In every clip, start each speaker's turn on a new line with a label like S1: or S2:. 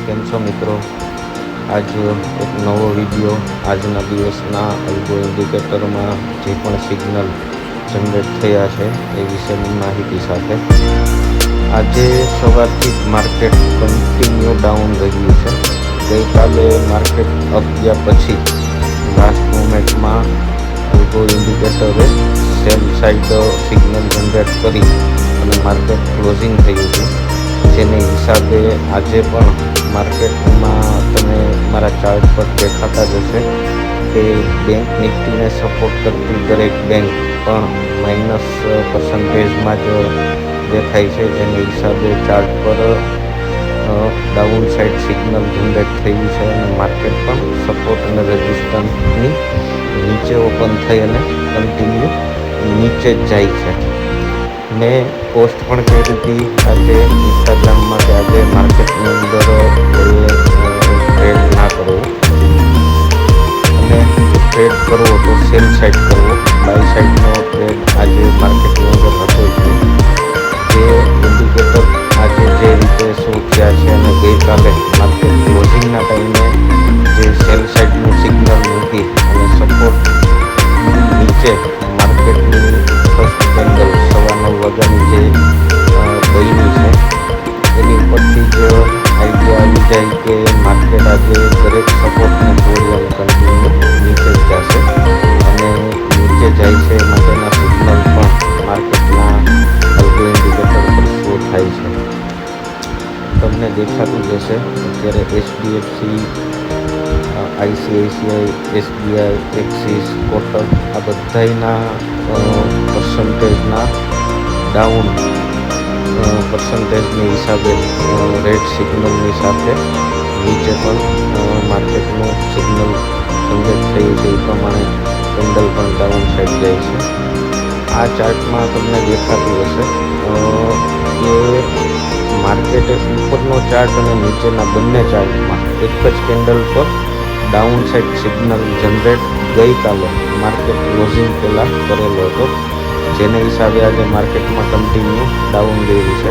S1: કેમ છો મિત્રો? આજ એક નવો વિડીયો આજના દિવસના અલ્ગો ઇન્ડિકેટરમાં જે પણ સિગ્નલ જનરેટ થયા છે એ વિશેની માહિતી સાથે. આજે સવારથી જ માર્કેટ કન્ટિન્યુ ડાઉન રહ્યું છે. ગઈકાલે માર્કેટ અપ ગયા પછી લાસ્ટ મોમેન્ટમાં અલ્ગો ઇન્ડિકેટરે સેલ સાઇડ સિગ્નલ જનરેટ કરી અને માર્કેટ ક્લોઝિંગ થયું હતું. જેને હિસાબે આજે પણ માર્કેટમાં તમે મારા ચાર્ટ પર દેખાતા જ હશે કે બેંક નિફ્ટીને સપોર્ટ કરતી દરેક બેંક પણ માઇનસ પર્સન્ટેજમાં જ દેખાય છે. જેને હિસાબે ચાર્ટ પર ડાઉન સાઇડ સિગ્નલ જનરેટ થયું છે અને માર્કેટ પણ સપોર્ટ અને રેઝિસ્ટન્સની નીચે ઓપન થઈ અને કન્ટિન્યુ નીચે જ જાય છે. મેં પોસ્ટ પણ કરી હતી આજે ઇન્સ્ટાગ્રામમાં કે આજે માર્કેટની અંદર ટ્રેડ ના કરવો અને ટ્રેડ કરવો તો સેલ સાઇડ કરવો. બાય સાઇડનો ટ્રેડ આજે માર્કેટની અંદર હતો જ નહીં. જે ઇન્ડિકેટર આજે જે રીતે શું થયા છે અને ગઈકાલે માર્કેટ ક્લોઝિંગના ટાઈમે જે સેલ સાઇડનું સિગ્નલ મૂકી અને સપોર્ટ નીચે માર્કેટની ફર્સ્ટ કેન્ડલ 9:15 વાગ્યાની જે બની છે એની ઉપરથી જ આઈડિયા આવી જાય કે માર્કેટ આજે દરેક સપોર્ટને તોડી અને કન્ટિન્યુ નીચે જ જશે અને નીચે જાય છે એ માટેના સિગ્નલ પણ માર્કેટના અલ્ગો ઇન્ડિકેટર પર શો થાય છે. તમને દેખાતું જ હશે અત્યારે HDFC, ICICI, SBI, axis, Kotak આ બધાના પર્સન્ટેજના ડાઉન પર્સન્ટેજની હિસાબે રેડ સિગ્નલની સાથે નીચે પણ માર્કેટનું સિગ્નલ જનરેટ થયું છે એ પ્રમાણે કેન્ડલ પણ ડાઉન સાઈડ જાય છે. આ ચાર્ટમાં તમને દેખાતું હશે કે માર્કેટે ઉપરનો ચાર્ટ અને નીચેના બંને ચાર્ટમાં એક જ કેન્ડલ પર ડાઉન સાઇડ સિગ્નલ જનરેટ ગઈકાલે માર્કેટ ક્લોઝિંગ પહેલાં કરેલો હતો. જેને હિસાબે આજે માર્કેટમાં કન્ટિન્યુ ડાઉન ગયું છે.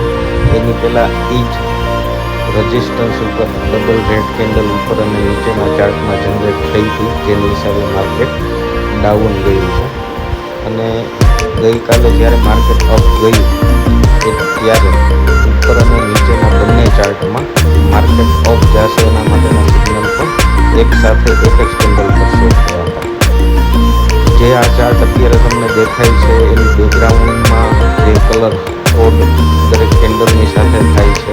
S1: એની પહેલાં એ જ રજિસ્ટન્સ ઉપર ડબલ રેડ કેન્ડલ ઉપર અને નીચેના ચાર્ટમાં જનરેટ થઈ હતી. જેની હિસાબે માર્કેટ ડાઉન ગયું છે અને ગઈકાલે જ્યારે માર્કેટ અપ ગયું ત્યારે ઉપર અને નીચેના બંને ચાર્ટમાં માર્કેટ અપ જશે એના માટેના સિગ્નલ પણ એક સાથે એક જ કેન્ડલ પર શો થયા હતા. જે આ ચાર્ટ અત્યારે તમને દેખાય છે એની બેકગ્રાઉન્ડમાં જે કલર કોડ દરેક કેન્ડલની સાથે થાય છે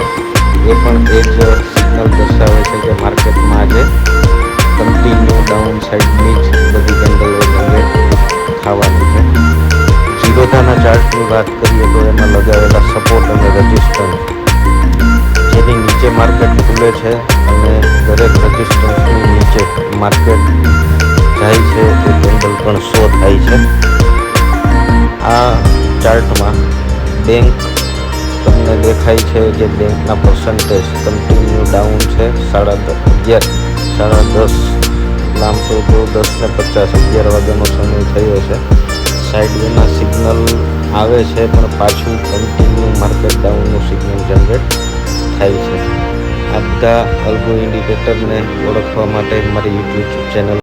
S1: એ પણ એ જ સિગ્નલ દર્શાવે છે કે માર્કેટમાં આજે કન્ટિન્યુ ડાઉન સાઇડની જ બધી કેન્ડલો જનરેટ થવાની છે. જીરોધાના ચાર્ટની વાત કરીએ તો એમાં લગાવેલા સપોર્ટ અને રેઝિસ્ટન્સ જેની નીચે માર્કેટ ખુલે છે અને દરેક રેઝિસ્ટન્સની નીચે માર્કેટ જાય છે એ કેન્ડલ પણ શો થાય છે. આ ચાર્ટમાં બેંક તમને દેખાય છે જે બેંકના પર્સન્ટેજ કન્ટિન્યુ ડાઉન છે. 10:30 આમ તો 10:50 11 વાગ્યાનો સમય થયો છે. સાઇડવેના સિગ્નલ આવે છે પણ પાછું કન્ટિન્યુ માર્કેટ ડાઉનનું સિગ્નલ જનરેટ થાય છે. આ બધા અલ્ગો ઇન્ડિકેટરને ઓળખવા માટે મારી યુટ્યુબ ચેનલ